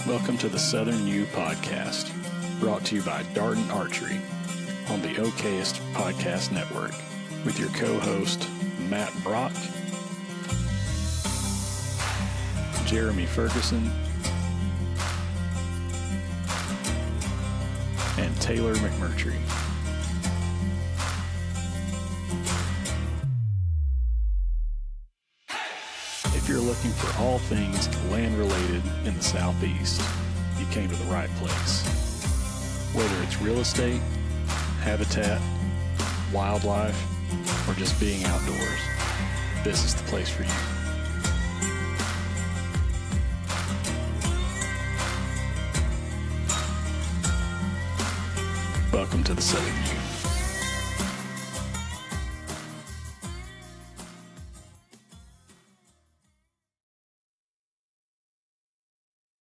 Welcome to the Southern U Podcast, brought to you by Darden Archery on the Okayest Podcast Network, with your co-host Matt Brock, Jeremy Ferguson, and Taylor McMurtry. If you're looking for all things land-related in the Southeast, you came to the right place. Whether it's real estate, habitat, wildlife, or just being outdoors, this is the place for you. Welcome to the Southern U.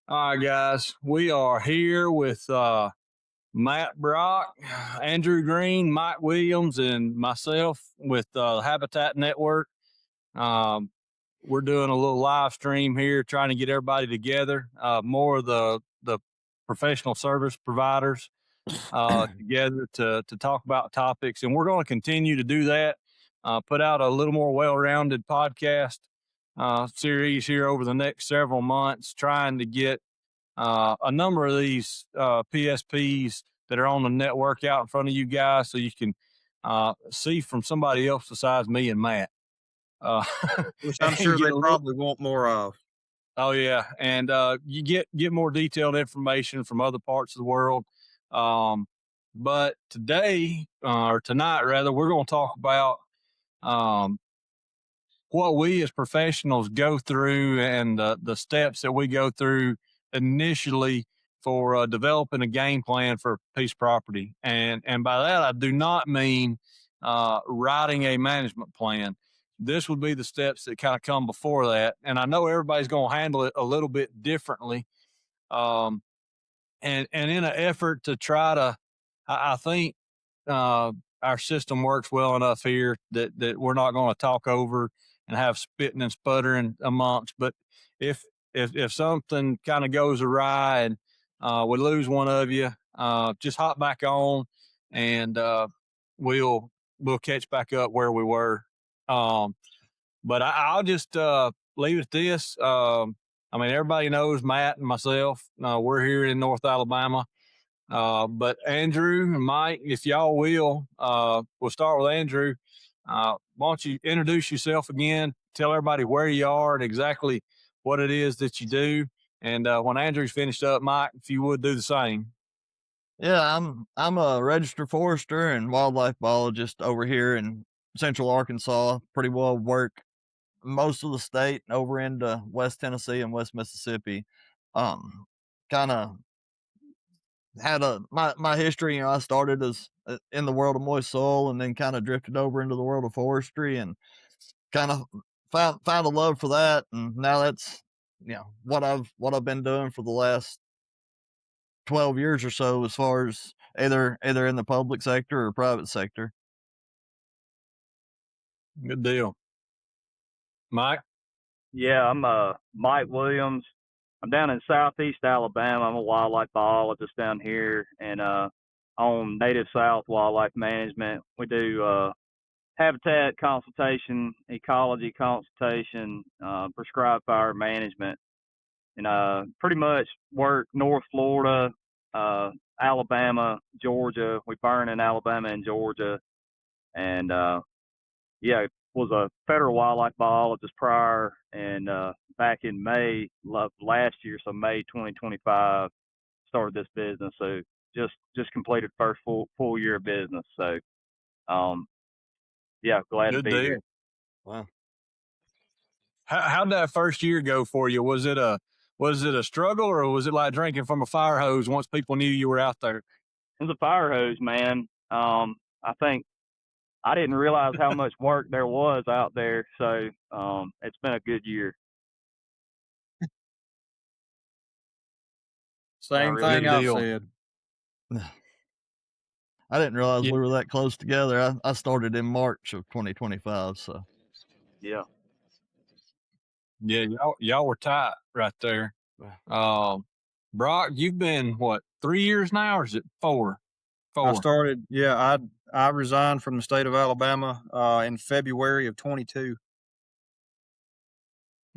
All right, guys, we are here with Matt Brock, Andrew Green, Mike Williams, and myself with Habitat Network. We're doing a little live stream here, trying to get everybody together, more of the professional service providers together to talk about topics. And we're going to continue to do that, put out a little more well-rounded podcast series here over the next several months, trying to get a number of these PSPs that are on the network out in front of you guys, so you can see from somebody else besides me and Matt. Which I'm sure they probably want more of. Oh yeah, and you get more detailed information from other parts of the world. But today, or tonight rather, we're going to talk about what we as professionals go through and the steps that we go through initially for developing a game plan for a piece of property. And by that, I do not mean writing a management plan. This would be the steps that kind of come before that. And I know everybody's going to handle it a little bit differently. And in an effort to try to, I think our system works well enough here that we're not going to talk over and have spitting and sputtering amongst. But if something kind of goes awry and we lose one of you, just hop back on and we'll catch back up where we were. But I'll just leave it at this. I mean, everybody knows Matt and myself. We're here in North Alabama. But Andrew and Mike, if y'all will, we'll start with Andrew. Why don't you introduce yourself again? Tell everybody where you are and exactly what it is that you do. And when Andrew's finished up, Mike, if you would do the same. Yeah, I'm a registered forester and wildlife biologist over here in Central Arkansas. Pretty well work most of the state over into West Tennessee and West Mississippi. Kind of had my history. I started as in the world of moist soil, and then kind of drifted over into the world of forestry, and kind of found a love for that. And now that's what I've been doing for the last 12 years or so, as far as either in the public sector or private sector. Good deal. Mike? Yeah, I'm Mike Williams. I'm down in Southeast Alabama. I'm a wildlife biologist down here, and on Native South Wildlife Management. We do habitat consultation, ecology consultation, prescribed fire management, and pretty much work North Florida, Alabama, Georgia. We burn in Alabama and Georgia, and was a federal wildlife biologist prior, and back in May last year, so May 2025, started this business. So just completed first full year of business. So glad to be here. Wow. How'd that first year go for you? Was it a struggle, or was it like drinking from a fire hose once people knew you were out there? It was a fire hose, man. I think I didn't realize how much work there was out there. So it's been a good year. Same thing I said. I didn't realize we were that close together. I started in March of 2025. So yeah, y'all were tight right there. Brock, you've been what, 3 years now, or is it 4? I 4. started, yeah, I resigned from the state of Alabama in February of 22.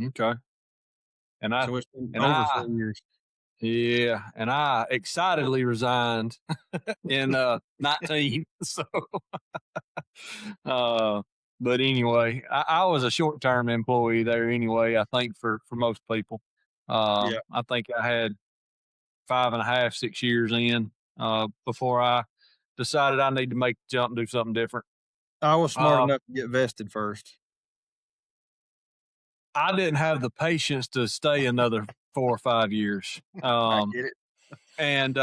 Okay. And I So it's been and over I 4 years. yeah, and I excitedly resigned in 19. So but anyway, I was a short-term employee there anyway, I think for most people. Yeah. I think I had 5.5, 6 years in before I decided I need to make the jump and do something different. I was smart Uh, enough to get vested first. I didn't have the patience to stay another 4 or 5 years. I get it. And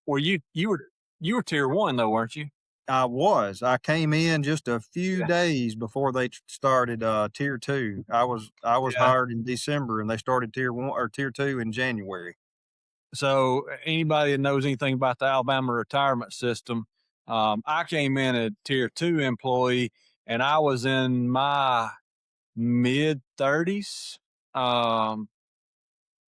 were you were tier 1 though, weren't you? I was. I came in just a few days before they started tier 2. I was Yeah. hired in December, and they started tier 1 or tier 2 in January. So anybody that knows anything about the Alabama retirement system, I came in a tier 2 employee, and I was in my mid 30s.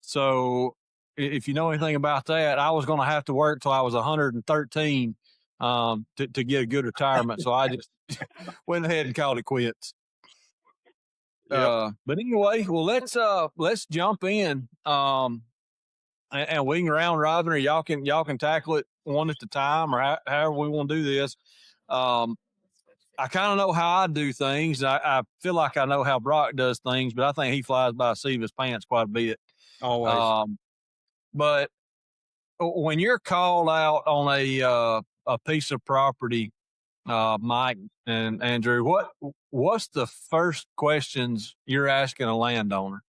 So if you know anything about that, I was going to have to work till I was 113 to get a good retirement. So I just went ahead and called it quits. Yep. But anyway, well, let's jump in. And we can round robin, or y'all can tackle it one at a time, or however we want to do this. I kind of know how I do things. I feel like I know how Brock does things, but I think he flies by the seat of his pants quite a bit. Always. But when you're called out on a piece of property, Mike and Andrew, what's the first questions you're asking a landowner?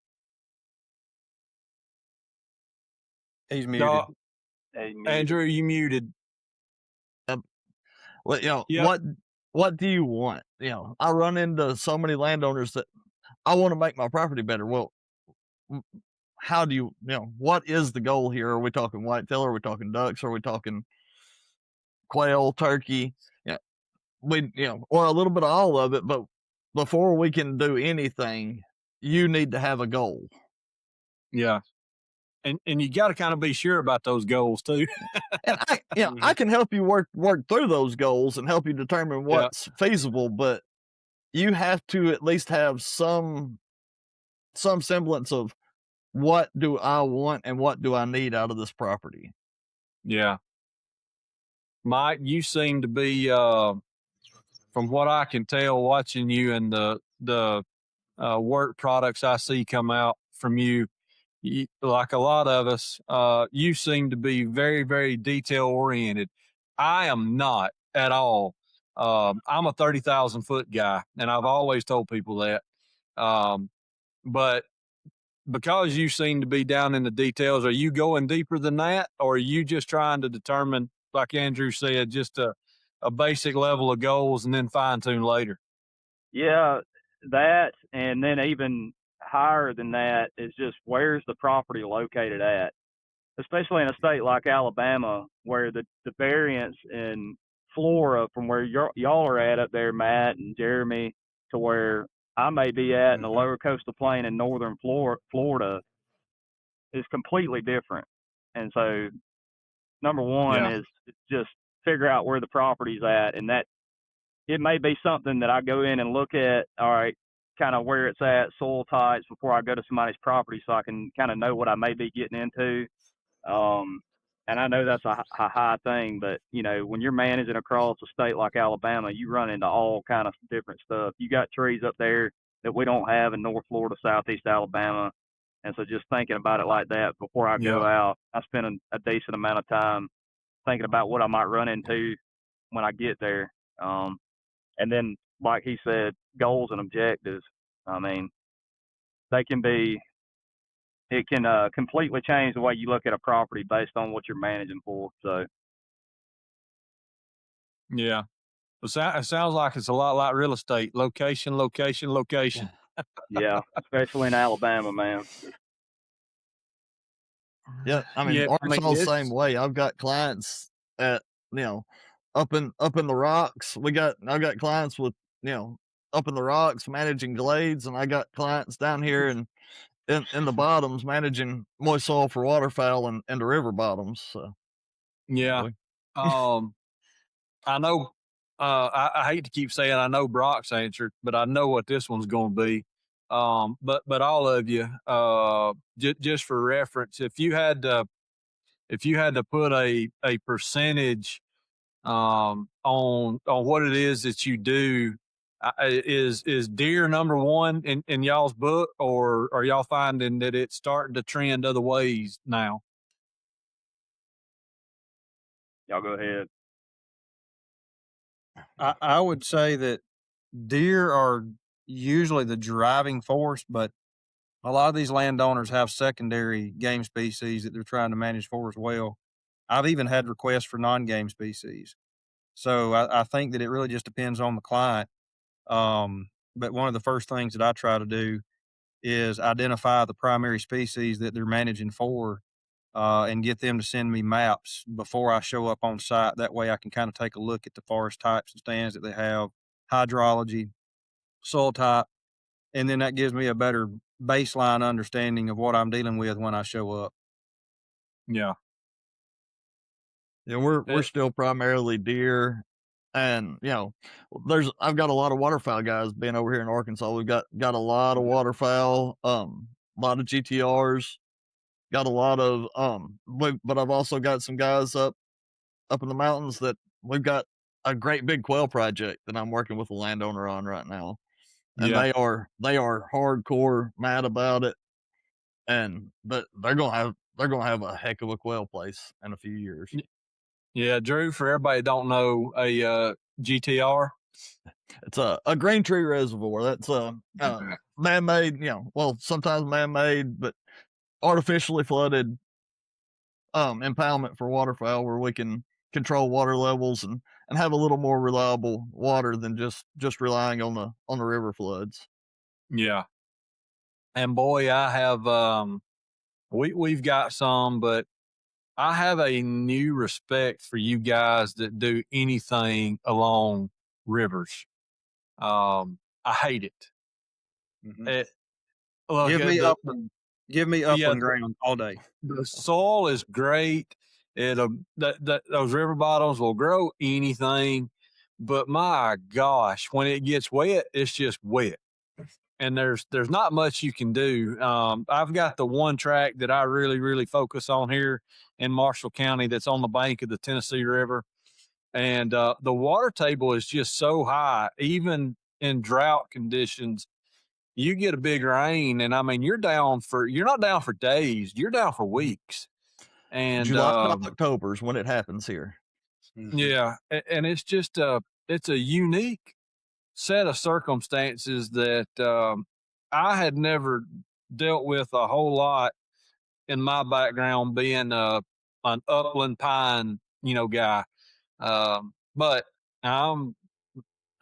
He's muted. Hey, Andrew, you muted. Well, Yep. what do you want? I run into so many landowners that I want to make my property better. Well, how do you what is the goal here? Are we talking whitetail? Are we talking ducks? Are we talking quail, turkey? Yeah, or a little bit of all of it. But before we can do anything, you need to have a goal. Yeah. And you got to kind of be sure about those goals too. And I can help you work through those goals and help you determine what's feasible, but you have to at least have some semblance of what do I want and what do I need out of this property. Yeah. Mike, you seem to be, from what I can tell, watching you and the work products I see come out from you, like a lot of us, you seem to be very, very detail oriented. I am not at all. I'm a 30,000 foot guy, and I've always told people that. But because you seem to be down in the details, are you going deeper than that, or are you just trying to determine, like Andrew said, just a basic level of goals and then fine tune later? Yeah, that, and then even higher than that is just where's the property located at, especially in a state like Alabama, where the variance in flora from where y'all are at up there, Matt and Jeremy, to where I may be at in the lower coastal plain in northern Florida is completely different. And so, number one is just figure out where the property's at, and that it may be something that I go in and look at, all right, kind of where it's at, soil types, before I go to somebody's property, so I can kind of know what I may be getting into. And I know that's a high thing, but when you're managing across a state like Alabama, you run into all kind of different stuff. You got trees up there that we don't have in North Florida, Southeast Alabama. And so just thinking about it like that before I go out, I spend a decent amount of time thinking about what I might run into when I get there. And then, like he said, goals and objectives. I mean, it can completely change the way you look at a property based on what you're managing for. So, Yeah. It sounds like it's a lot like real estate: location, location, location. yeah, especially in Alabama, man. Yeah, I mean, Arkansas the same way. I've got clients at up in the rocks. I've got clients with up in the rocks managing glades, and I got clients down here in the bottoms, managing moist soil for waterfowl and the river bottoms. So Yeah. we- I know, I hate to keep saying I know Brock's answer, but I know what this one's going to be. But all of you, just for reference, if you had to put a percentage on what it is that you do, is deer number one in y'all's book, or are y'all finding that it's starting to trend other ways now? Y'all go ahead. I would say that deer are usually the driving force, but a lot of these landowners have secondary game species that they're trying to manage for as well. I've even had requests for non-game species. So I think that it really just depends on the client. But one of the first things that I try to do is identify the primary species that they're managing for, and get them to send me maps before I show up on site. That way I can kind of take a look at the forest types and stands that they have, hydrology, soil type, and then that gives me a better baseline understanding of what I'm dealing with when I show up. Yeah. Yeah, we're still primarily deer, and I've got a lot of waterfowl guys being over here in Arkansas. We've got a lot of waterfowl, a lot of GTRs, got a lot of but I've also got some guys up in the mountains that we've got a great big quail project that I'm working with a landowner on right now, and Yeah. they are hardcore mad about it, but they're gonna have a heck of a quail place in a few years. Yeah, Drew, for everybody that don't know, a GTR. It's a grain tree reservoir. That's man-made, well, sometimes man-made, but artificially flooded impoundment for waterfowl, where we can control water levels and have a little more reliable water than just relying on the river floods. Yeah. And boy, I have we've got some, but I have a new respect for you guys that do anything along rivers. I hate it. It look Give at me the upland, give me yeah, upland ground all day. the soil is great. Those river bottoms will grow anything, but my gosh, when it gets wet, it's just wet. And there's not much you can do. I've got the one track that I really, really focus on here in Marshall County that's on the bank of the Tennessee River. And the water table is just so high, even in drought conditions. You get a big rain, and I mean, you're not down for days, you're down for weeks. And July to October is when it happens here. yeah, and it's just it's a unique set of circumstances that I had never dealt with a whole lot in my background, being an upland pine, guy. But I'm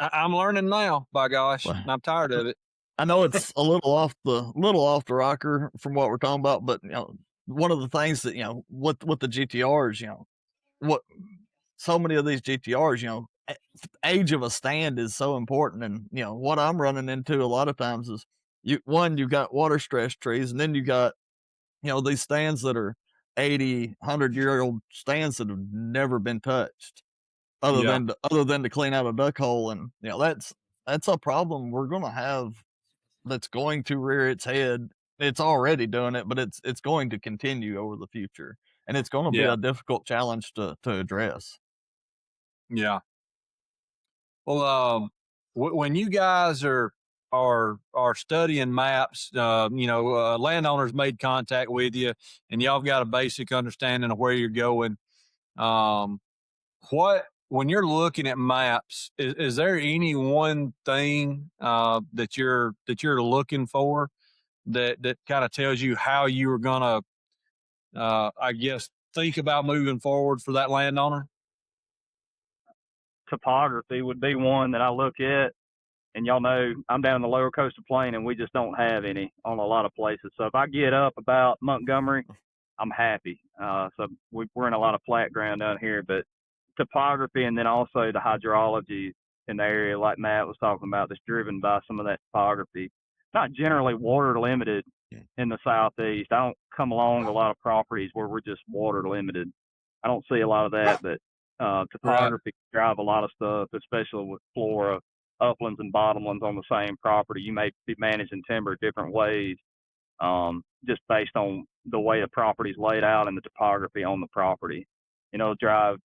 learning now. By gosh, Well, and I'm tired of it. I know it's a little off the rocker from what we're talking about, but one of the things that with the GTRs, what so many of these GTRs, age of a stand is so important, and what I'm running into a lot of times is you've got water stress trees, and then you got these stands that are 80, 100-year-old stands that have never been touched, other Yeah, than to clean out a duck hole, and that's a problem we're gonna have, that's going to rear its head. It's already doing it, but it's going to continue over the future, and it's going to be yeah, a difficult challenge to address. yeah. Well, when you guys are studying maps, landowners made contact with you, and y'all got a basic understanding of where you're going. Um, when you're looking at maps, is there any one thing that you're looking for that kind of tells you how you are gonna, I guess, think about moving forward for that landowner? Topography would be one that I look at, and y'all know I'm down in the lower coastal plain, and we just don't have any on a lot of places. So if I get up about Montgomery, I'm happy. So we're in a lot of flat ground down here, but topography, and then also the hydrology in the area, like Matt was talking about, that's driven by some of that topography. Not generally water limited in the southeast. I don't come along a lot of properties where we're just water limited. I don't see a lot of that, but topography can drive a lot of stuff, especially with flora, uplands and bottomlands on the same property. You may be managing timber different ways, just based on the way the property's laid out and the topography on the property. Drive,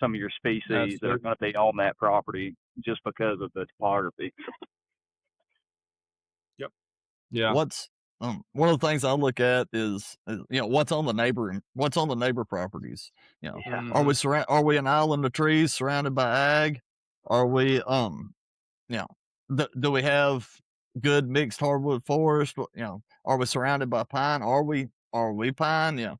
some of your species that are going to be on that property just because of the topography. Yep. Yeah. What's one of the things I look at is what's on the neighbor properties. Are we an island of trees surrounded by ag? Are we do we have good mixed hardwood forest? Are we surrounded by pine? Are we pine?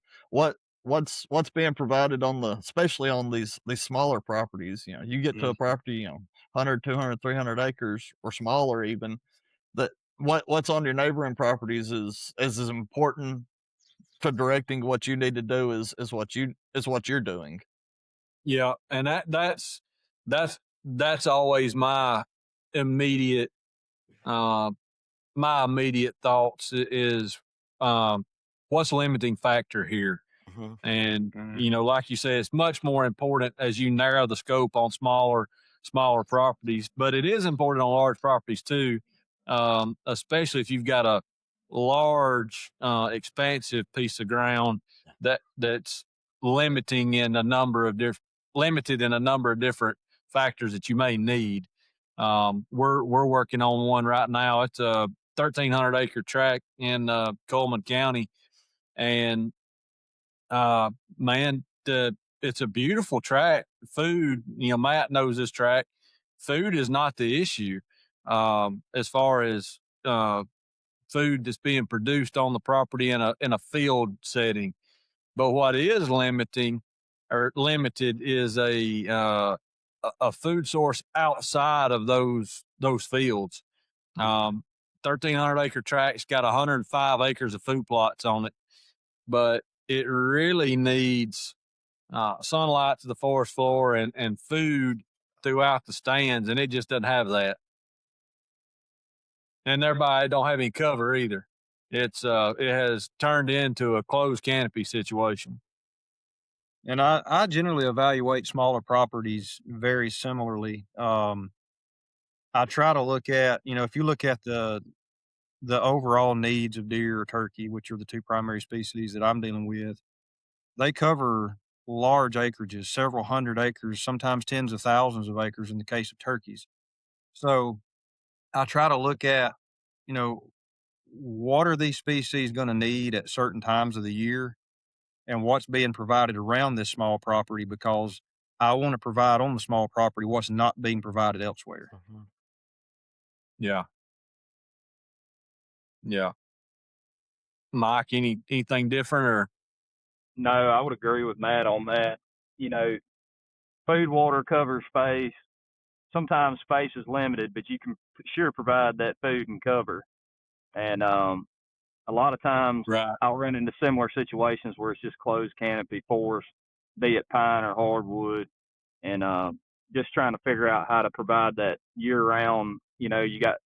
What's being provided especially on these smaller properties? You get to a property 100, 200, 300 acres or smaller even, that what's on your neighboring properties is as important to directing what you need to do is what you're doing. Yeah, and that's always my immediate thoughts is what's the limiting factor here. And like you said, it's much more important as you narrow the scope on smaller properties, but it is important on large properties too, especially if you've got a large expansive piece of ground that's limited in a number of different factors that you may need. We're working on one right now. It's a 1,300 acre tract in Coleman County, and man, it's a beautiful tract. Food, Matt knows this tract. Food is not the issue as far as food that's being produced on the property in a field setting. But what is limited is a food source outside of those fields. 1,300 acre tract's got 105 acres of food plots on it, but it really needs sunlight to the forest floor and food throughout the stands, and it just doesn't have that. And thereby, it don't have any cover either. It has turned into a closed canopy situation. And I generally evaluate smaller properties very similarly. I try to look at, if you look at the overall needs of deer or turkey, which are the two primary species that I'm dealing with, they cover large acreages, several hundred acres, sometimes tens of thousands of acres in the case of turkeys. So I try to look at, what are these species going to need at certain times of the year and what's being provided around this small property, because I want to provide on the small property what's not being provided elsewhere. Yeah. Yeah. Mike, anything different or? No, I would agree with Matt on that. Food, water, cover, space. Sometimes space is limited, but you can sure provide that food and cover. And a lot of times I'll run into similar situations where it's just closed canopy forest, be it pine or hardwood, and just trying to figure out how to provide that year-round. You got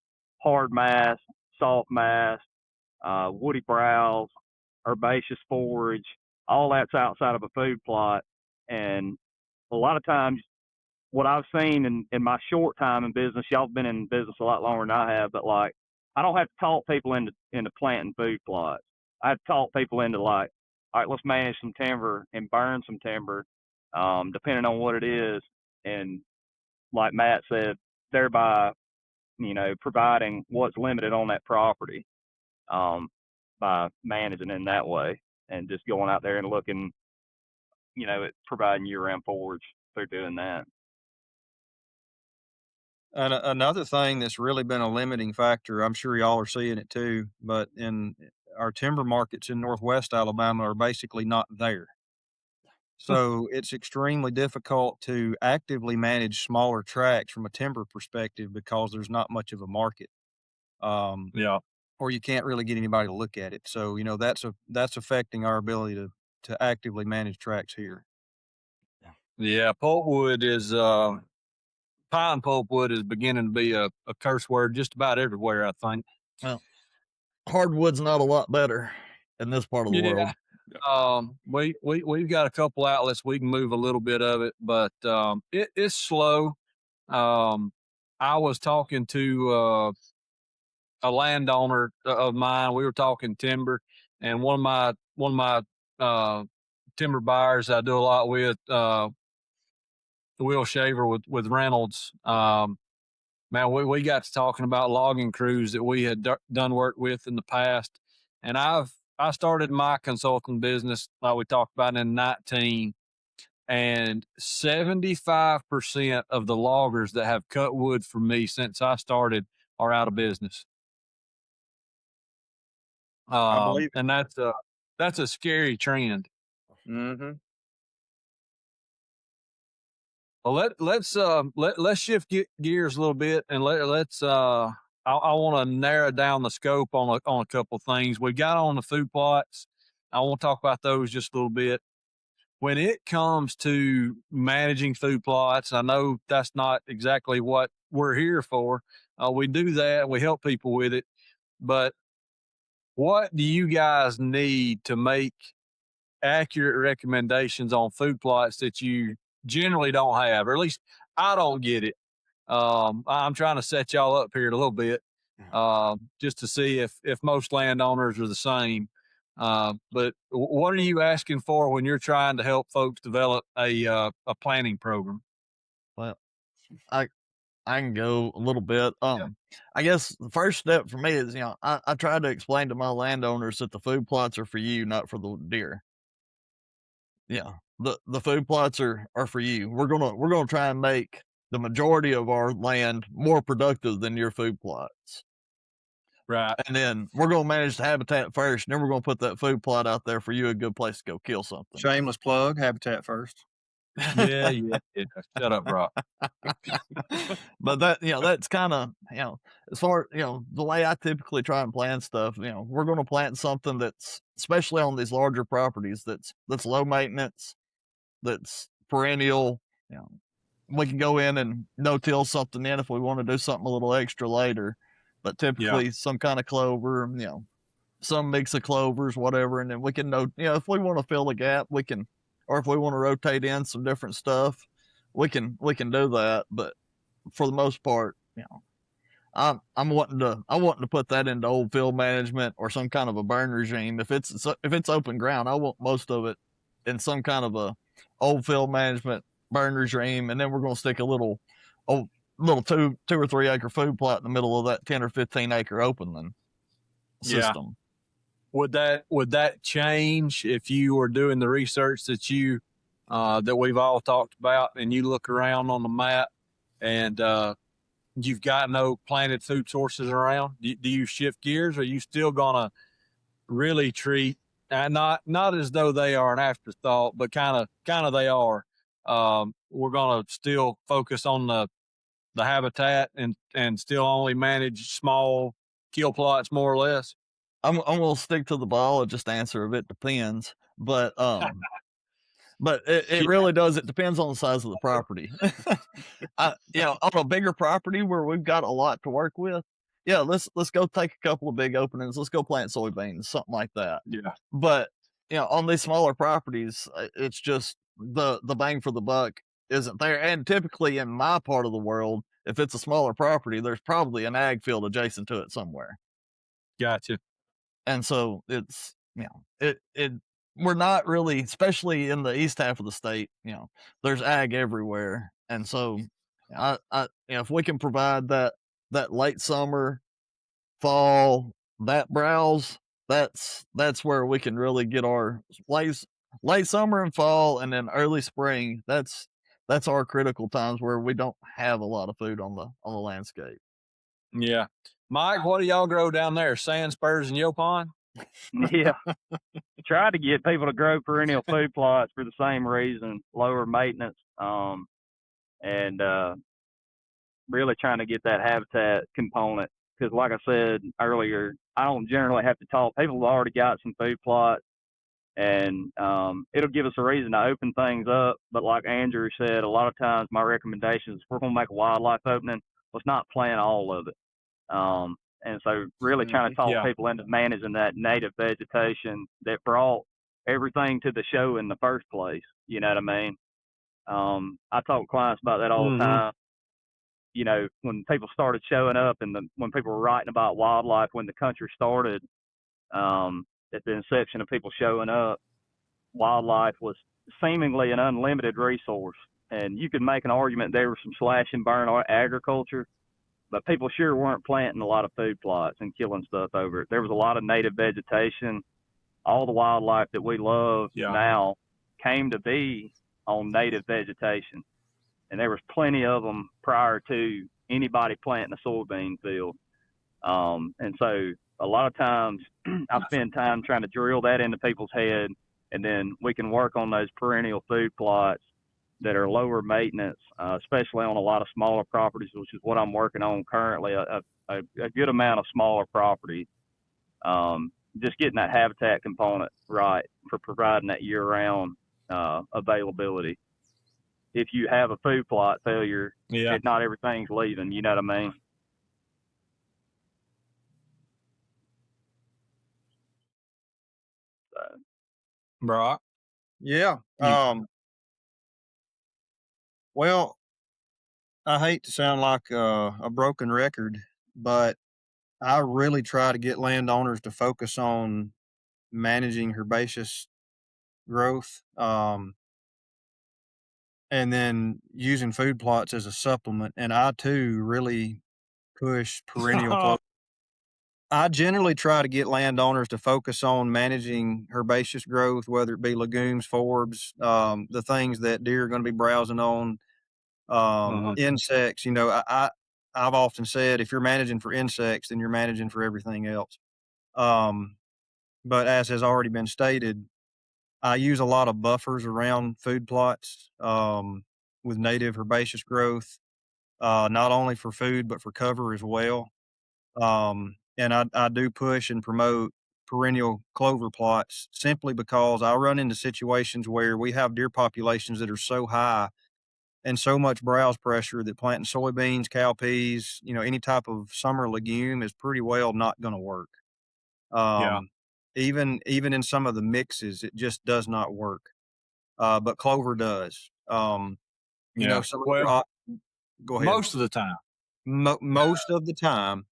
hard mass, soft mass, woody browse, herbaceous forage. All that's outside of a food plot. And a lot of times what I've seen in my short time in business, y'all have been in business a lot longer than I have, but I don't have to talk people into planting food plots. I have to talk people into all right, let's manage some timber and burn some timber, depending on what it is. And like Matt said, thereby, providing what's limited on that property, by managing in that way and just going out there and looking, at providing year-round forage through doing that. And another thing that's really been a limiting factor, I'm sure y'all are seeing it too, but in our timber markets in Northwest Alabama are basically not there. So it's extremely difficult to actively manage smaller tracts from a timber perspective because there's not much of a market. Or you can't really get anybody to look at it. So, that's affecting our ability to actively manage tracts here. Yeah, pulpwood is pine pulpwood is beginning to be a curse word just about everywhere, I think. Well, hardwood's not a lot better in this part of the world. We've got a couple outlets we can move a little bit of it, but it's slow. I was talking to a landowner of mine. We were talking timber, and one of my timber buyers I do a lot with, Will Shaver with Reynolds. Man, we got to talking about logging crews that we had done work with in the past, and I started my consulting business like we talked about in 19, and 75% of the loggers that have cut wood for me since I started are out of business. I believe And that's a scary trend. Mm-hmm. Well, let's shift gears a little bit, and let's I want to narrow down the scope on a couple things. We got on the food plots. I want to talk about those just a little bit. When it comes to managing food plots, I know that's not exactly what we're here for. We do that. We help people with it. But what do you guys need to make accurate recommendations on food plots that you generally don't have, or at least I don't get it? I'm trying to set y'all up here a little bit, just to see if most landowners are the same. But what are you asking for when you're trying to help folks develop a planning program? Well, I can go a little bit. I guess the first step for me is, I try to explain to my landowners that the food plots are for you, not for the deer. Yeah. The food plots are for you. We're gonna try and make the majority of our land more productive than your food plots. Right. And then we're gonna manage the habitat first, and then we're gonna put that food plot out there for you, a good place to go kill something. Shameless plug, habitat first. Yeah. Shut up, Brock. But that's kind of, as far, the way I typically try and plan stuff, we're going to plant something that's, especially on these larger properties, that's low maintenance, that's perennial. We can go in and no-till something in if we want to do something a little extra later, but typically some kind of clover, some mix of clovers, whatever. And then we can if we want to fill a gap, we can, or if we want to rotate in some different stuff, we can do that. But for the most part, I'm wanting to put that into old field management or some kind of a burn regime. If it's open ground, I want most of it in some kind of a old field management burn regime, and then we're going to stick a little 2 or 3 acre food plot in the middle of that 10 or 15 acre open system. Would that change if you were doing the research that that we've all talked about, and you look around on the map and you've got no planted food sources around? Do you shift gears, or are you still gonna really treat, not as though they are an afterthought, but kind of they are? We're gonna still focus on the habitat and still only manage small kill plots, more or less. I'm gonna stick to the biologist answer of it depends, but but it really does. It depends on the size of the property. On a bigger property where we've got a lot to work with, let's go take a couple of big openings. Let's go plant soybeans, something like that. Yeah. But on these smaller properties, it's just the bang for the buck isn't there. And typically in my part of the world, if it's a smaller property, there's probably an ag field adjacent to it somewhere. Gotcha. And so it's, we're not really, especially in the east half of the state, there's ag everywhere. And so if we can provide that late summer, fall, that browse, that's where we can really get our late summer and fall, and then early spring. That's our critical times where we don't have a lot of food on the landscape. Yeah. Mike, what do y'all grow down there? Sand spurs and Yopon? Yeah. Try to get people to grow perennial food plots for the same reason, lower maintenance, and really trying to get that habitat component. Because like I said earlier, I don't generally have to talk. People have already got some food plots, and it'll give us a reason to open things up. But like Andrew said, a lot of times my recommendation is, if we're going to make a wildlife opening, let's not plan all of it. And so really trying to talk Yeah. people into managing that native vegetation that brought everything to the show in the first place. You know what I mean? I talk to clients about that all the time. You know, when people started showing up and when people were writing about wildlife, when the country started, at the inception of people showing up, wildlife was seemingly an unlimited resource. And you could make an argument there was some slash and burn agriculture, but people sure weren't planting a lot of food plots and killing stuff over it. There was a lot of native vegetation. All the wildlife that we love now came to be on native vegetation. And there was plenty of them prior to anybody planting a soybean field. And so a lot of times I spend time trying to drill that into people's head, and then we can work on those perennial food plots that are lower maintenance, especially on a lot of smaller properties, which is what I'm working on currently, a good amount of smaller properties. Just getting that habitat component right for providing that year-round availability. If you have a food plot failure, not everything's leaving. You know what I mean? Brock? Yeah. Well, I hate to sound like a broken record, but I really try to get landowners to focus on managing herbaceous growth, and then using food plots as a supplement. And I too really push perennial clover. I generally try to get landowners to focus on managing herbaceous growth, whether it be legumes, forbs, the things that deer are going to be browsing on, insects. You know, I've often said if you're managing for insects, then you're managing for everything else. But as has already been stated, I use a lot of buffers around food plots with native herbaceous growth, not only for food but for cover as well. And I do push and promote perennial clover plots simply because I run into situations where we have deer populations that are so high and so much browse pressure that planting soybeans, cowpeas, you know, any type of summer legume is pretty well not going to work. Even in some of the mixes, it just does not work. But clover does. You know, some of your go ahead. Most of the time. Most of the time.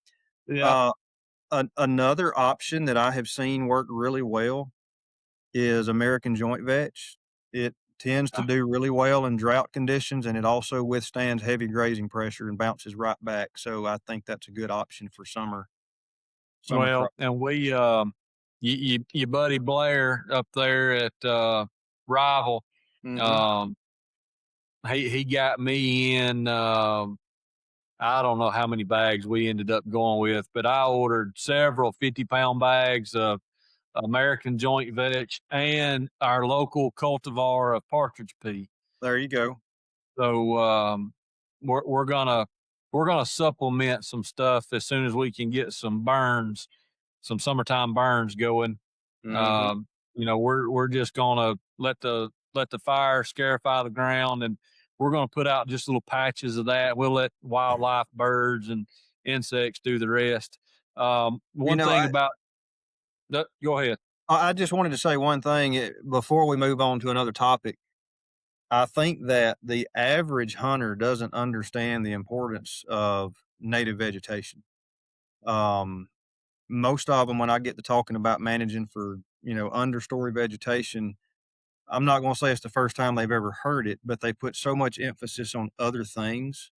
Yeah. Another option that I have seen work really well is American joint vetch. It tends to do really well in drought conditions, and it also withstands heavy grazing pressure and bounces right back. So I think that's a good option for summer. And we, your buddy Blair up there at Rival, he got me in. I don't know how many bags we ended up going with, but I ordered several 50-pound bags of American joint vetch and our local cultivar of partridge pea. There you go. So we're gonna supplement some stuff as soon as we can get some burns, some summertime burns going. You know, we're just gonna let the fire scarify the ground, and we're gonna put out just little patches of that. We'll let wildlife, birds, and insects do the rest. Go ahead. I just wanted to say one thing before we move on to another topic. I think that the average hunter doesn't understand the importance of native vegetation. Most of them, when I get to talking about managing for, you know, understory vegetation, I'm not going to say it's the first time they've ever heard it, but they put so much emphasis on other things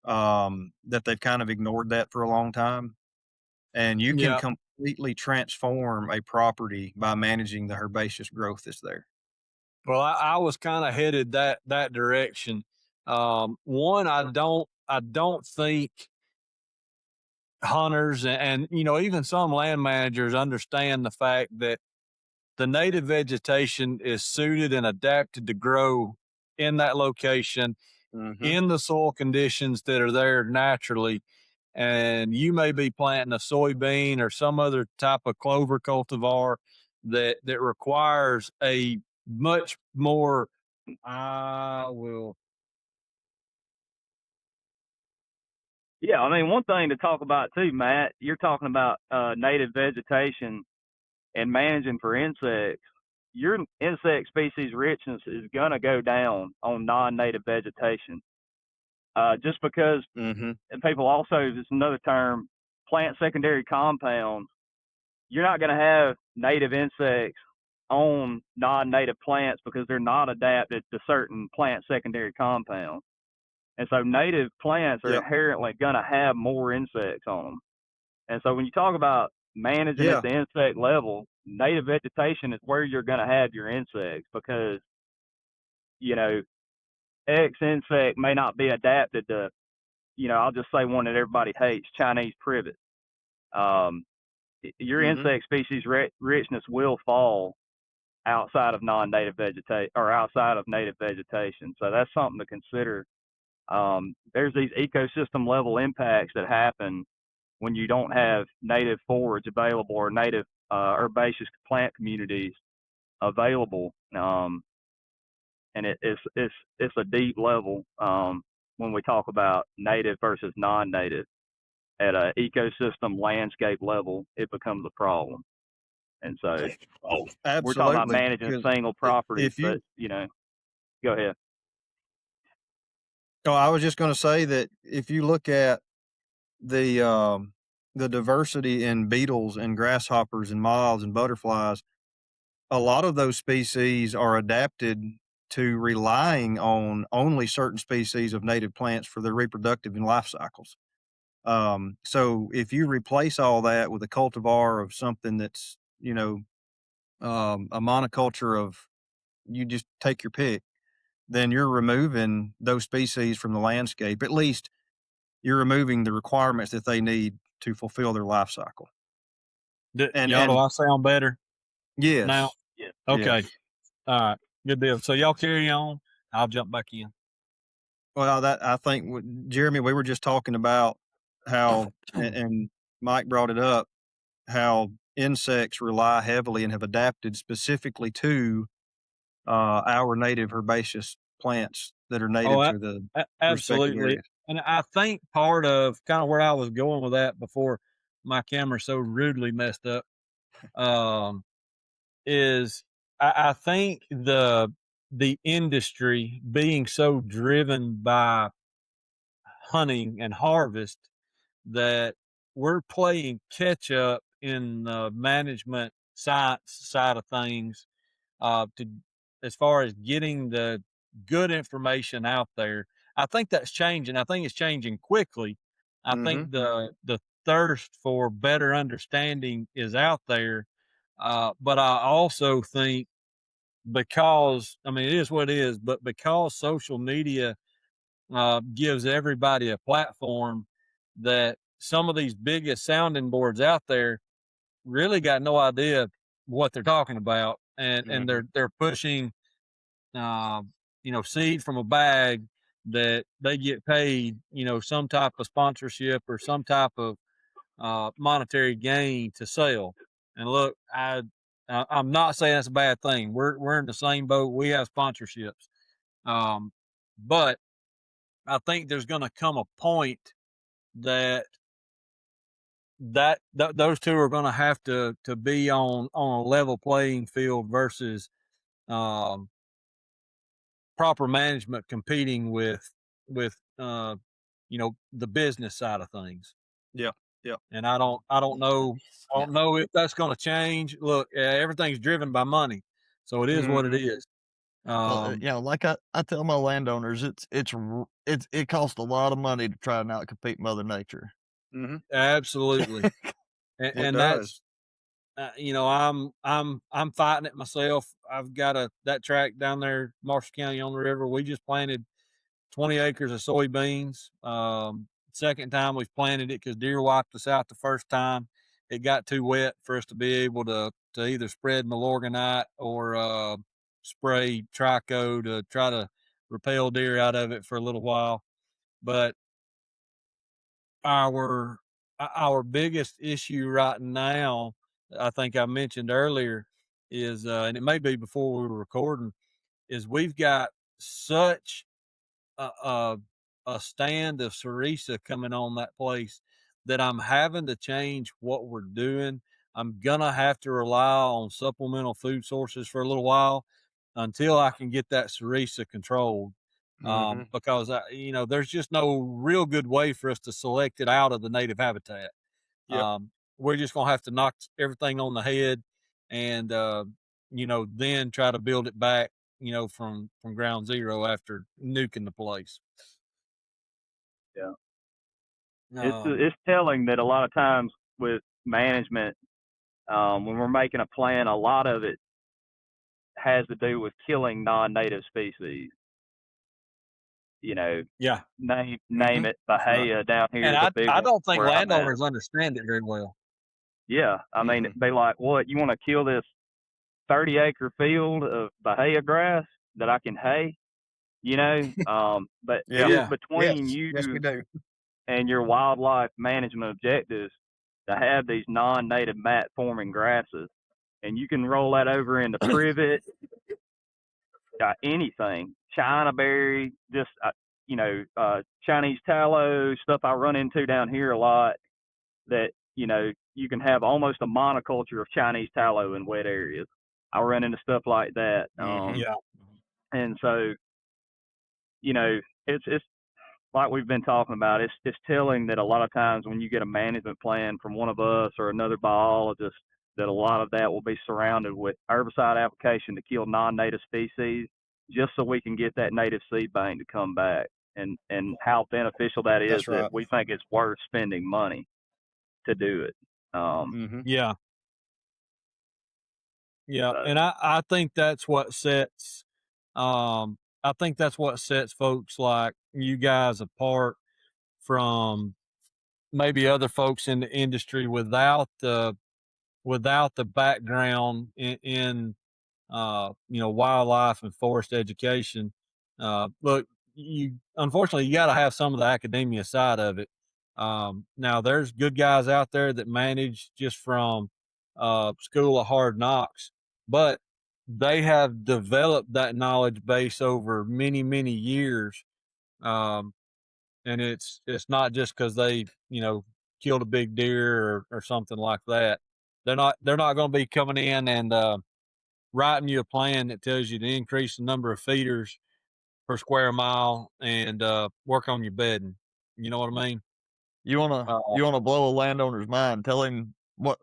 that they've kind of ignored that for a long time. And you can completely transform a property by managing the herbaceous growth that's there. Well, I was kind of headed that direction. One, I don't think hunters and you know, even some land managers understand the fact that the native vegetation is suited and adapted to grow in that location, in the soil conditions that are there naturally. And you may be planting a soybean or some other type of clover cultivar that requires a much more, Yeah, I mean, one thing to talk about too, Matt, you're talking about native vegetation and managing for insects. Your insect species richness is going to go down on non-native vegetation. Just because, Mm-hmm. and people also, this is another term, plant secondary compounds. You're not going to have native insects on non-native plants because they're not adapted to certain plant secondary compounds. And so native plants are Yep. inherently going to have more insects on them. And so when you talk about managing Yeah. at the insect level, native vegetation is where you're going to have your insects because, you know, X insect may not be adapted to, you know, I'll just say one that everybody hates, Chinese privet. Your Mm-hmm. insect species richness will fall outside of non-native vegetation or outside of native vegetation. So that's something to consider. There's these ecosystem level impacts that happen when you don't have native forage available or native herbaceous plant communities available. And it's a deep level when we talk about native versus non-native. At an ecosystem landscape level, it becomes a problem. And so we're talking about Absolutely. managing 'Cause single properties, if you, but you know, go ahead. oh, I was just going to say that if you look at the diversity in beetles and grasshoppers and moths and butterflies, a lot of those species are adapted to relying on only certain species of native plants for their reproductive and life cycles. So if you replace all that with a cultivar of something that's, you know, a monoculture of, you just take your pick, then you're removing those species from the landscape. At least you're removing the requirements that they need to fulfill their life cycle. And Y'all, do and I sound better now? yes, Yeah. Okay. yes. All right. Good deal. So y'all carry on. I'll jump back in. Well, that I think, Jeremy, we were just talking about how, and Mike brought it up, how insects rely heavily and have adapted specifically to our native herbaceous plants that are native Oh, to the respective absolutely. areas. And I think part of kind of where I was going with that before my camera so rudely messed up, um, is I think the industry being so driven by hunting and harvest that we're playing catch up in the management science side of things, to as far as getting the good information out there. I think that's changing. I think it's changing quickly. I Mm-hmm. think the thirst for better understanding is out there. But I also think, because I mean it is what it is, but because social media gives everybody a platform, that some of these biggest sounding boards out there really got no idea what they're talking about, and Mm-hmm. they're pushing, uh, seed from a bag that they get paid, some type of sponsorship or some type of monetary gain to sell. And look, I'm not saying that's a bad thing. We're in the same boat. We have sponsorships, but I think there's going to come a point that those two are going to have to be on a level playing field versus um, proper management competing with the business side of things. Yeah. Yeah. And I don't know if that's going to change. Look, everything's driven by money, so it is what it Mm-hmm. is. Well, Um, like I tell my landowners, it costs a lot of money to try and outcompete Mother Nature. Mm-hmm. Absolutely, It and does. that's I'm fighting it myself. I've got that tract down there, Marshall County on the river. We just planted 20 acres of soybeans. Second time we've planted it because deer wiped us out the first time. It got too wet for us to be able to either spread Milorganite or spray Trico to try to repel deer out of it for a little while. But our our biggest issue right now, I think I mentioned earlier, is and it may be before we were recording, is we've got such a, a, a stand of Cerisa coming on that place that I'm having to change what we're doing. I'm gonna have to rely on supplemental food sources for a little while until I can get that Cerisa controlled. Because there's just no real good way for us to select it out of the native habitat. Yep. We're just gonna have to knock everything on the head, and then try to build it back, from ground zero after nuking the place. Yeah. Um, It's telling that a lot of times with management, when we're making a plan, a lot of it has to do with killing non-native species. yeah, Name Mhm. it That's right. Bahia down here and is a big I one don't think where I'm at. landowners understand it very well. Yeah, I mean, Mm-mm. they like, what, you want to kill this 30-acre field of Bahia grass that I can hay? But Yeah. it's Yeah, between Yes, we you do. and your wildlife management objectives to have these non-native mat-forming grasses, and you can roll that over into privet, anything, China berry, just Chinese tallow, stuff I run into down here a lot. That you can have almost a monoculture of Chinese tallow in wet areas. I run into stuff like that, Mhm. yeah, and so it's like we've been talking about. It's telling that a lot of times when you get a management plan from one of us or another biologist, that a lot of that will be surrounded with herbicide application to kill non-native species, just so we can get that native seed bank to come back. And how beneficial that is, That's that right. we think it's worth spending money to do it. Mhm. yeah, yeah. So And I think that's what sets I think that's what sets folks like you guys apart from maybe other folks in the industry without the background in wildlife and forest education. Look, you unfortunately you got to have some of the academia side of it. Now there's good guys out there that manage just from school of hard knocks, but they have developed that knowledge base over many years. Um, and it's not just because they killed a big deer or something like that. They're not going to be coming in and writing you a plan that tells you to increase the number of feeders per square mile and work on your bedding. You know what I mean? You wanna Uh, you wanna blow a landowner's mind, tell him what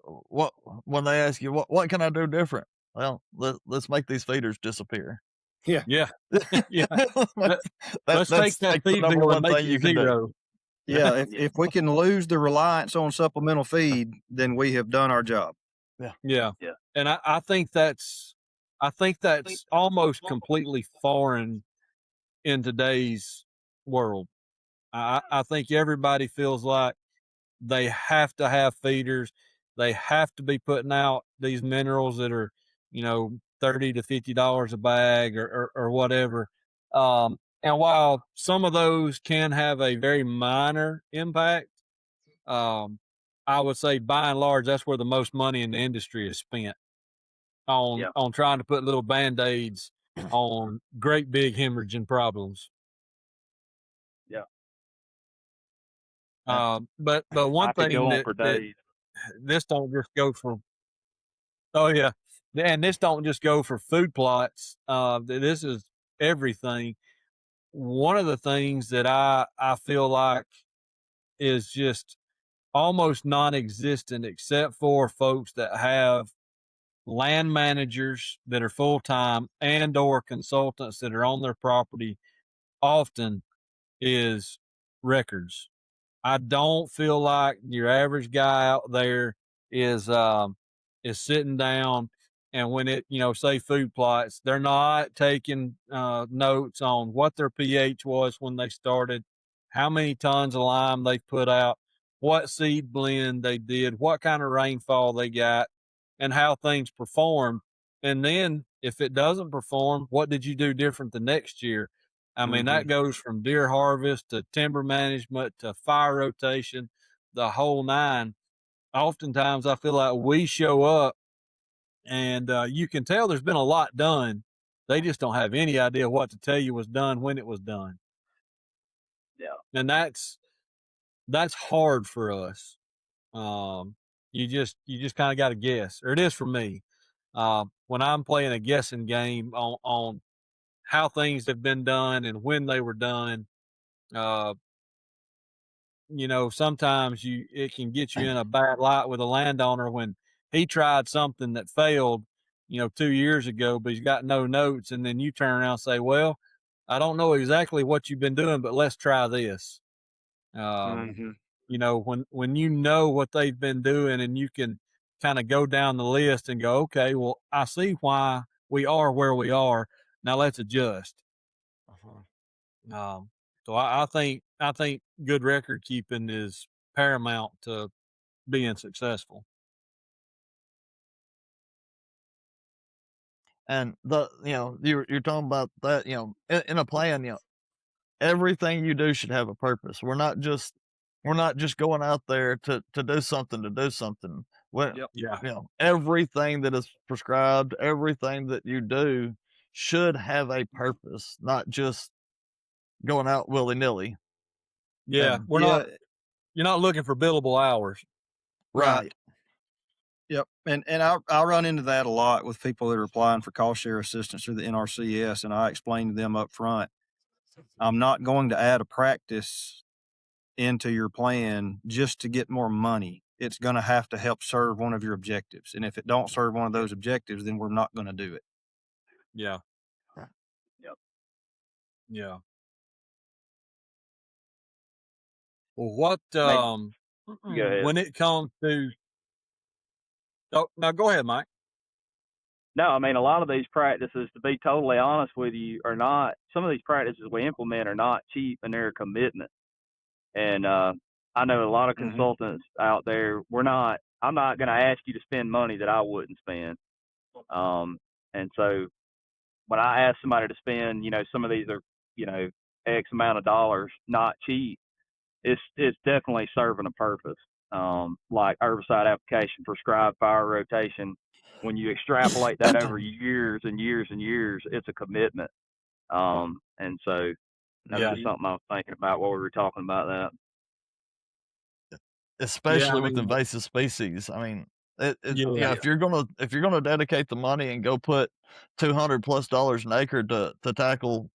when they ask you, "What can I do different?" Well, let's make these feeders disappear. Yeah. yeah, yeah. Let, let's take That's that like the feed number bill and one make thing it you can do. zero. Yeah. If we can lose the reliance on supplemental feed, then we have done our job. Yeah, yeah, and I think that's almost completely foreign in today's world. I think everybody feels like they have to have feeders. They have to be putting out these minerals that are, $30 to $50 a bag or whatever. And while some of those can have a very minor impact, um, I would say by and large that's where the most money in the industry is spent on yeah, on trying to put little band-aids on great big hemorrhaging problems. yeah. But one I could thing go on that for that days. this don't just go for. Oh yeah, and this don't just go for food plots. This is everything. One of the things that I feel like is just almost non-existent, except for folks that have land managers that are full time and or consultants that are on their property often, is records. I don't feel like your average guy out there is sitting down and when say food plots, they're not taking notes on what their pH was when they started, how many tons of lime they put out, what seed blend they did, what kind of rainfall they got, and how things performed. And then if it doesn't perform, what did you do different the next year? I mean, Mhm. that goes from deer harvest to timber management to fire rotation, the whole nine. Oftentimes, I feel like we show up and you can tell there's been a lot done. They just don't have any idea what to tell you was done when it was done. Yeah. And that's hard for us. You just kind of got to guess, or it is for me. When I'm playing a guessing game on how things have been done and when they were done, uh, sometimes it can get you in a bad light with a landowner when he tried something that failed, 2 years ago, but he's got no notes, and then you turn around and say, "Well, I don't know exactly what you've been doing, but let's try this." Um, Mm-hmm. when you know what they've been doing, and you can kind of go down the list and go, "Okay, well, I see why we are where we are. Now let's adjust." Um, so I think good record keeping is paramount to being successful. And you're talking about that, in a plan, everything you do should have a purpose. We're not just going out there to do something to do something. When Yep. Yeah, everything that is prescribed, everything that you do should have a purpose, not just going out willy nilly. yeah. And Yeah. You're not looking for billable hours. Right. right, Yep. And I run into that a lot with people that are applying for cost share assistance through the NRCS, and I explain to them up front, I'm not going to add a practice into your plan just to get more money. It's going to have to help serve one of your objectives. And if it don't serve one of those objectives, then we're not going to do it. Yeah, Yep. yeah. Well, what Maybe, go ahead. when it comes to now go ahead, Mike. No, I mean, a lot of these practices, to be totally honest with you, are not. Some of these practices we implement are not cheap, and they're a commitment. And I know a lot of Mm-hmm. consultants out there. I'm not going to ask you to spend money that I wouldn't spend. And so when I ask somebody to spend, some of these are, X amount of dollars, not cheap. It's definitely serving a purpose. Like herbicide application, prescribed fire rotation. When you extrapolate that over years and years and years, it's a commitment. And so that's Yeah, just something I was thinking about while we were talking about that. yeah. I especially with mean, invasive species. I mean, yeah, if you're gonna dedicate the money and go put $200+ an acre to tackle,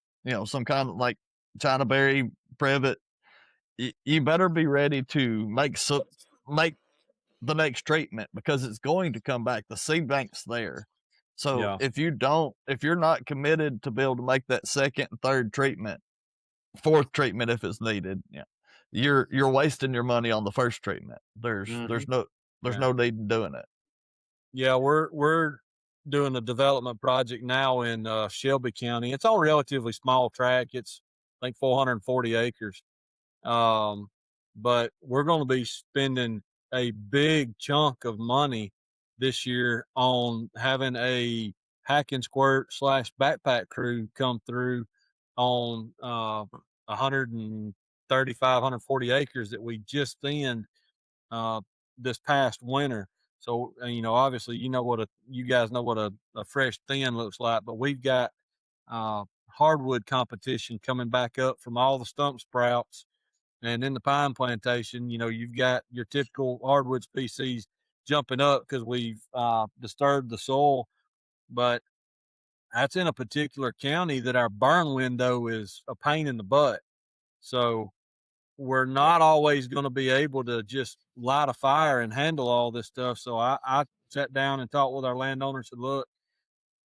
some kind of like China berry privet, you better be ready to make the next treatment, because it's going to come back. The seed bank's there. So yeah, if you're not committed to be able to make that second and third treatment, fourth treatment if it's needed, you're wasting your money on the first treatment. There's Mm-hmm. there's no there's yeah. no need in doing it. Yeah, we're doing a development project now in Shelby County. It's on a relatively small tract. It's I think 440 acres. Um, but we're going to be spending a big chunk of money this year on having a hack and squirt / backpack crew come through on 135, 140 acres that we just thinned uh, this past winter. So, obviously, you guys know what a fresh thin looks like, but we've got hardwood competition coming back up from all the stump sprouts. And in the pine plantation, you've got your typical hardwood species jumping up because we've disturbed the soil. But that's in a particular county that our burn window is a pain in the butt. So we're not always going to be able to just light a fire and handle all this stuff. So I sat down and talked with our landowner and said, look,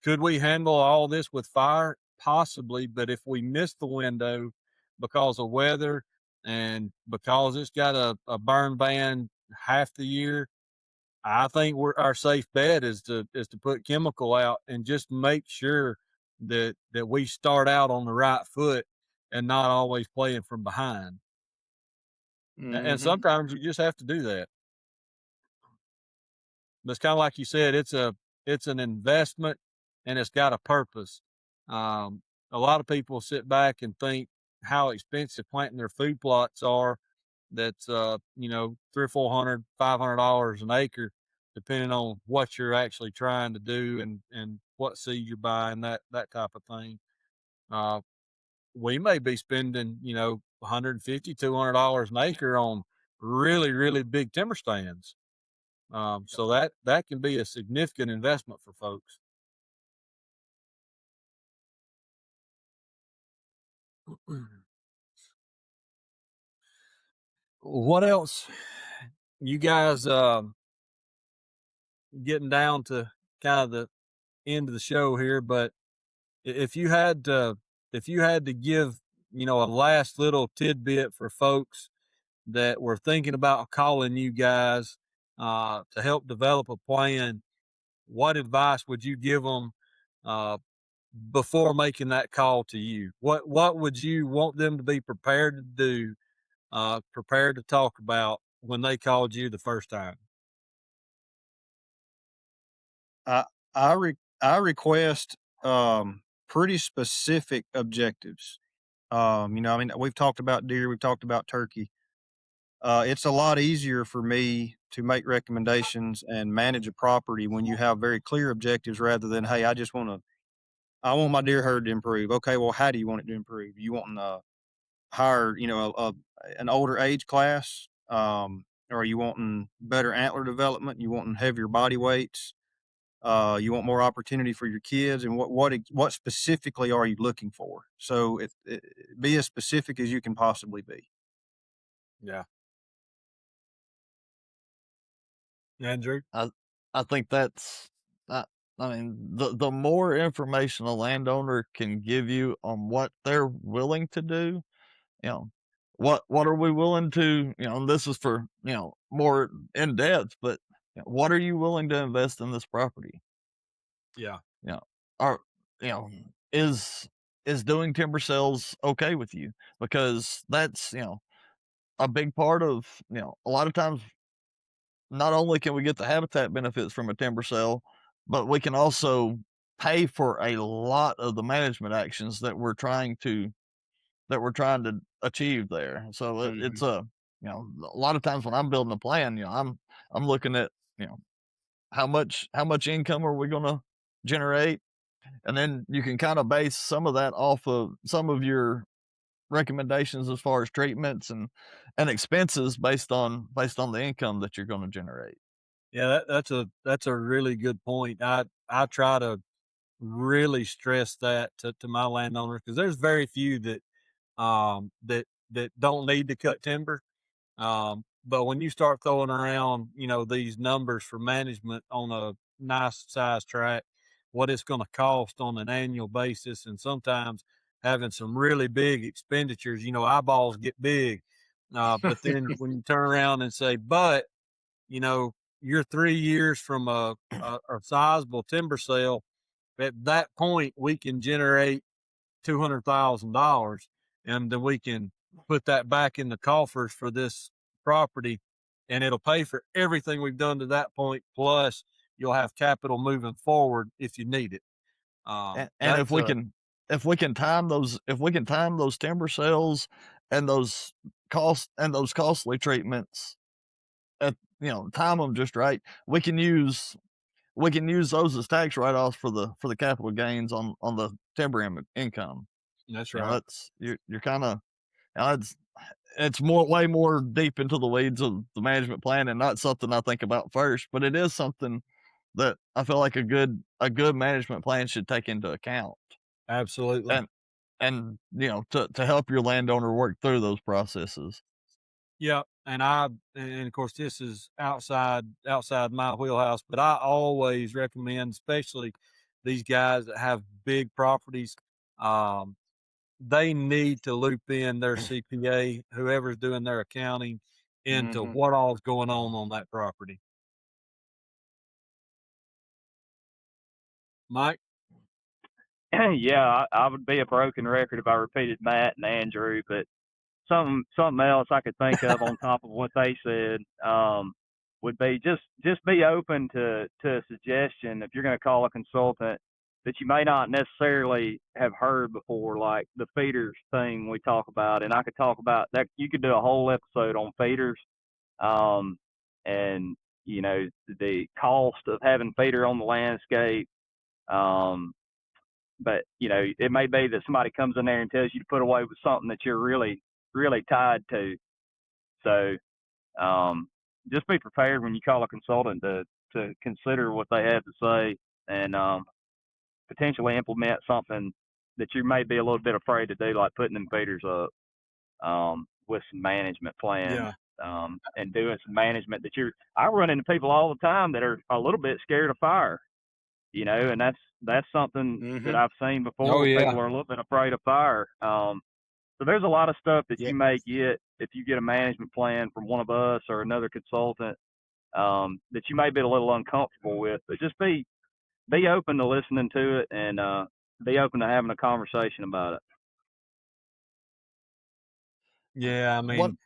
could we handle all this with fire? Possibly. But if we miss the window because of weather and because it's got a burn ban half the year, I think our safe bet is to put chemical out and just make sure that we start out on the right foot and not always playing from behind. And Mm-hmm. sometimes you just have to do that. But it's kind of like you said, it's an investment and it's got a purpose. A lot of people sit back and think how expensive planting their food plots are. That's $300, $400, $500 an acre, depending on what you're actually trying to do and what seed you're buying, that type of thing. We may be spending $150, $200 an acre on really, really big timber stands. So that can be a significant investment for folks. What else? You guys getting down to kind of the end of the show here, but if you had to give, a last little tidbit for folks that were thinking about calling you guys to help develop a plan, what advice would you give them before making that call to you? What would you want them to be prepared to do, prepared to talk about when they called you the first time? I request pretty specific objectives. We've talked about deer, we've talked about turkey. It's a lot easier for me to make recommendations and manage a property when you have very clear objectives rather than, hey, I want my deer herd to improve. Okay, well, how do you want it to improve? You want to hire, an older age class, or are you wanting better antler development? You wanting heavier body weights? You want more opportunity for your kids, and what specifically are you looking for? So be as specific as you can possibly be. Yeah. Andrew? I think that's the more information a landowner can give you on what they're willing to do, what are we willing to, and this is for, more in depth, but what are you willing to invest in this property? Yeah. Are, is doing timber sales okay with you? Because that's, a big part of, a lot of times, not only can we get the habitat benefits from a timber sale, but we can also pay for a lot of the management actions that we're trying to achieve there. So it's a lot of times when I'm building a plan, I'm looking at, how much income are we going to generate? And then you can kind of base some of that off of some of your recommendations as far as treatments and expenses based on the income that you're going to generate. Yeah, that's a really good point. I try to really stress that to my landowners, because there's very few that that don't need to cut timber. But when you start throwing around, these numbers for management on a nice size tract, what it's going to cost on an annual basis, and sometimes having some really big expenditures, eyeballs get big. But then when you turn around and say, but, you're 3 years from a sizable timber sale, at that point we can generate $200,000, and then we can put that back in the coffers for this property, and it'll pay for everything we've done to that point. Plus, you'll have capital moving forward if you need it. And if we can time those timber sales and those costly treatments at, time them just right, we can use those as tax write-offs for the capital gains on the timber income. That's right. You're kind of, it's way more deep into the weeds of the management plan, and not something I think about first, but it is something that I feel like a good management plan should take into account. Absolutely. And to help your landowner work through those processes. Yeah, and of course this is outside my wheelhouse, but I always recommend, especially these guys that have big properties, they need to loop in their CPA, whoever's doing their accounting, into what all's going on that property. Mike? Yeah, I would be a broken record if I repeated Matt and Andrew, but something else I could think of on top of what they said would be just be open to a suggestion if you're going to call a consultant that you may not necessarily have heard before, like the feeders thing we talk about. And I could talk about that. You could do a whole episode on feeders, and the cost of having feeder on the landscape. But it may be that somebody comes in there and tells you to put away with something that you're really really tied to. So just be prepared when you call a consultant to consider what they have to say and potentially implement something that you may be a little bit afraid to do, like putting them feeders up with some management plans. And doing some management that I run into people all the time that are a little bit scared of fire, and that's something that I've seen before. Oh, yeah. People are a little bit afraid of fire. So there's a lot of stuff that you may get if you get a management plan from one of us or another consultant that you may be a little uncomfortable with, but just be open to listening to it and be open to having a conversation about it. Yeah, I mean,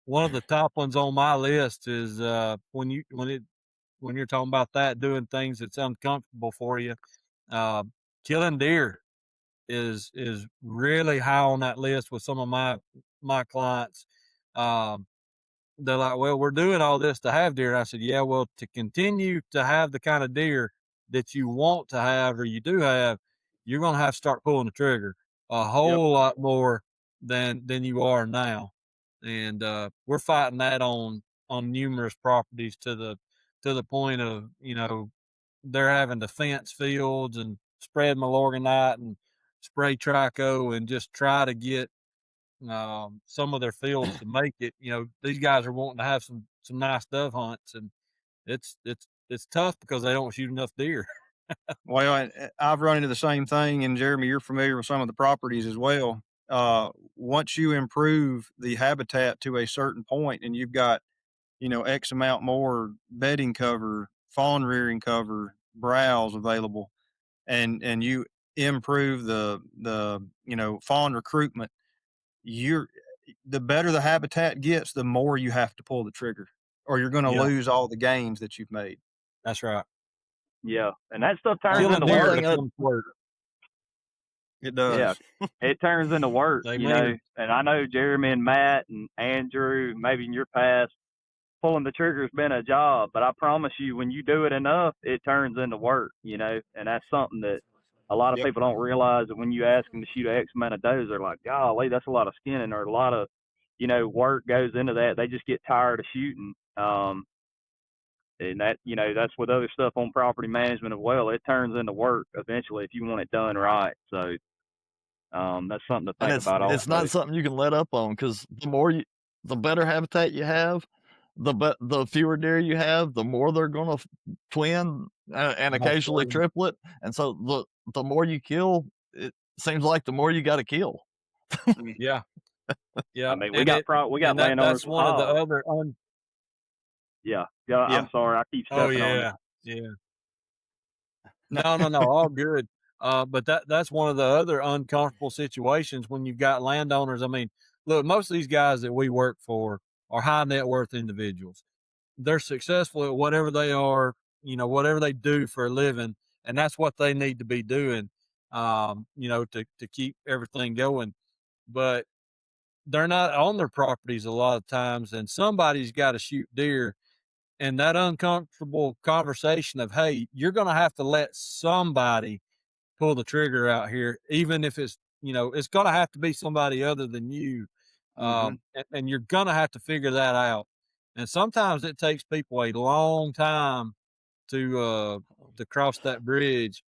one of the top ones on my list is when you're talking about that, doing things that's uncomfortable for you, killing deer is really high on that list with some of my clients. They're like, well, we're doing all this to have deer. And I said, yeah, well, to continue to have the kind of deer that you want to have or you do have, you're going to have to start pulling the trigger a whole lot more than you are now. And we're fighting that on numerous properties to the point of, they're having to fence fields and spread Milorganite and spray trico and just try to get some of their fields to make it. These guys are wanting to have some nice dove hunts, and it's tough because they don't shoot enough deer. Well, I've run into the same thing, and Jeremy, you're familiar with some of the properties as well. Once you improve the habitat to a certain point and you've got, X amount more bedding cover, fawn rearing cover, browse available, and you improve the fawn recruitment, the better the habitat gets, the more you have to pull the trigger, or you're going to lose all the gains that you've made. That's right. Yeah, and that stuff turns into work. It does. Yeah, it turns into work, And I know Jeremy and Matt and Andrew, maybe in your past, pulling the trigger has been a job, but I promise you, when you do it enough, it turns into work, and that's something that a lot of people don't realize, that when you ask them to shoot X amount of does, they're like, golly, that's a lot of skinning, or a lot of, work goes into that. They just get tired of shooting. And that, that's with other stuff on property management as well. It turns into work eventually if you want it done right. So that's something to think about also. It's not something you can let up on, because the better habitat you have, the fewer deer you have, the more they're going to twin and occasionally triplet. And so the more you kill, it seems like the more you got to kill. Yeah. Yeah. I mean, we got landowners. That's one of the other Yeah. I'm sorry. I keep stepping on it. Yeah. No, all good. But that's one of the other uncomfortable situations when you've got landowners. I mean, look, most of these guys that we work for are high net worth individuals. They're successful at whatever they are, whatever they do for a living, and that's what they need to be doing, to keep everything going. But they're not on their properties a lot of times, and somebody's got to shoot deer. And that uncomfortable conversation of, hey, you're going to have to let somebody pull the trigger out here, even if it's, it's going to have to be somebody other than you. And you're going to have to figure that out. And sometimes it takes people a long time to cross that bridge.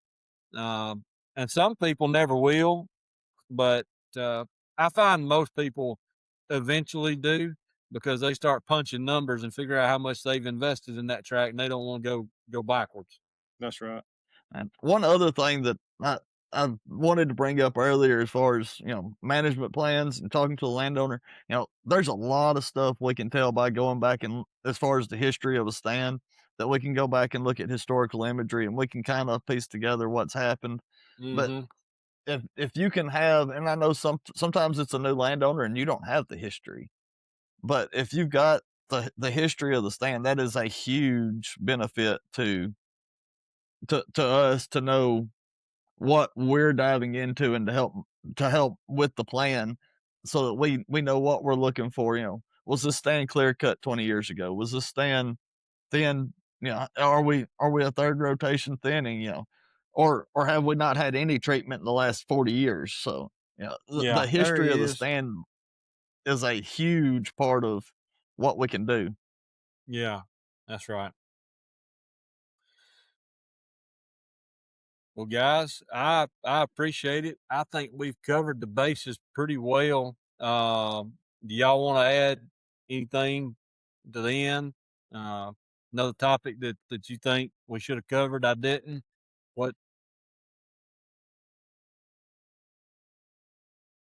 And some people never will, but I find most people eventually do, because they start punching numbers and figure out how much they've invested in that track, and they don't want to go backwards. That's right. And one other thing that I wanted to bring up earlier, as far as, management plans and talking to the landowner, there's a lot of stuff we can tell by going back, and as far as the history of a stand, that we can go back and look at historical imagery, and we can kind of piece together what's happened. But if you can have, and I know sometimes it's a new landowner and you don't have the history, but if you've got the history of the stand, that is a huge benefit to us, to know what we're diving into, and to help with the plan, so that we know what we're looking for. Was this stand clear cut 20 years ago? Was this stand thin? Are we a third rotation thinning? Or have we not had any treatment in the last 40 years? So the history of the stand is a huge part of what we can do. Yeah, that's right. Well, guys, I appreciate it. I think we've covered the bases pretty well. Do y'all want to add anything to the end? Another topic that you think we should have covered, I didn't. What?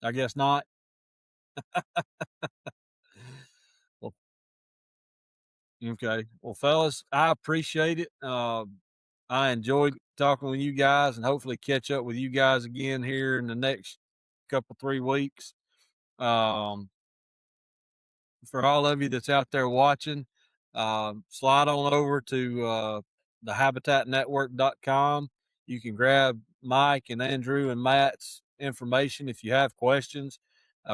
I guess not. Well, okay. Well, fellas, I appreciate it. I enjoyed talking with you guys, and hopefully catch up with you guys again here in the next couple 3 weeks. For all of you that's out there watching, slide on over to the habitatnetwork.com. You can grab Mike and Andrew and Matt's information if you have questions.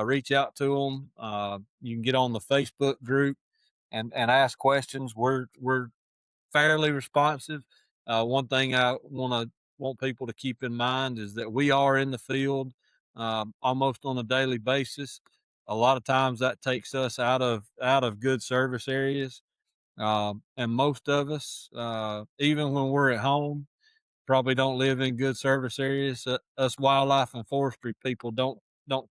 Reach out to them. You can get on the Facebook group and ask questions. We're fairly responsive. One thing I want people to keep in mind is that we are in the field almost on a daily basis. A lot of times that takes us out of good service areas, and most of us, even when we're at home, probably don't live in good service areas. Us wildlife and forestry people don't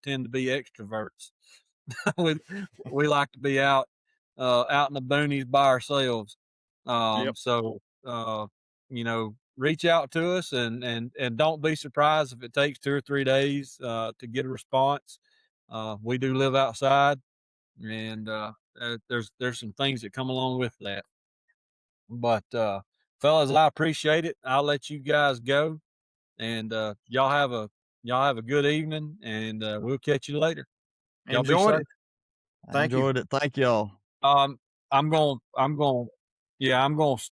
tend to be extroverts. we we like to be out in the boonies by ourselves. Yep. So reach out to us and don't be surprised if it takes 2 or 3 days to get a response. We do live outside, and there's some things that come along with that. But fellas, I appreciate it. I'll let you guys go, and y'all have a good evening, and we'll catch you later. Y'all be Enjoyed safe. it. I Thank you. enjoyed it. Thank y'all. I'm going. I'm going.